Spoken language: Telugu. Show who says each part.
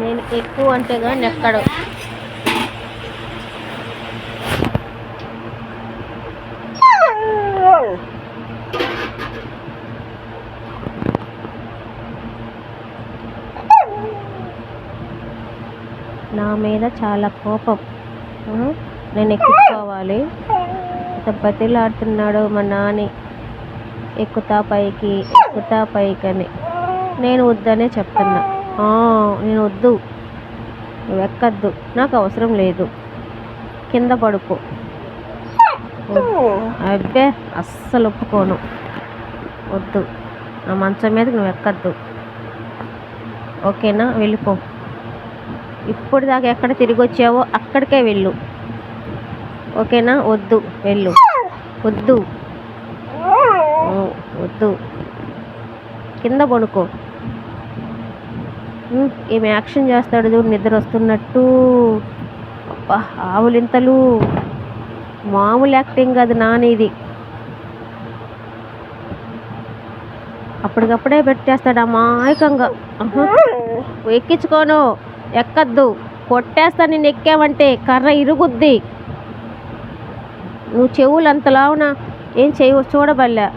Speaker 1: నేను ఎక్కువ అంటే కానీ ఎక్కడు. నా మీద చాలా కోపం. నేను ఎక్కించుకోవాలి. బతిలాడుతున్నాడు మా నాని, ఎక్కుతా పైకి అని. నేను వద్దనే చెప్తున్నా. నేను వద్దు, నువ్వు ఎక్కద్దు, నాకు అవసరం లేదు, కింద పడుకో. అబ్బే అస్సలు ఒప్పుకోను, వద్దు, నా మంచం మీదకి నువ్వు ఎక్కద్దు, ఓకేనా? వెళ్ళిపో. ఇప్పుడు దాకా ఎక్కడ తిరిగి వచ్చావో అక్కడికే వెళ్ళు, ఓకేనా? వద్దు, వెళ్ళు. వద్దు వద్దు, కింద పడుకో. ఏమి యాక్షన్ చేస్తాడు చూడు, నిద్ర వస్తున్నట్టు. అబ్బా, ఆవులింతలు, మామూలు యాక్టింగ్ అది నానిది. అప్పటికప్పుడే పెట్టేస్తాడు అమాయకంగా. ఎక్కించుకోను, ఎక్కద్దు, కొట్టేస్తా నిన్ను ఎక్కావంటే, కర్ర ఇరుగుద్ది. నువ్వు చెవులు అంతలావునా ఏం చేయవు చూడబల్లా.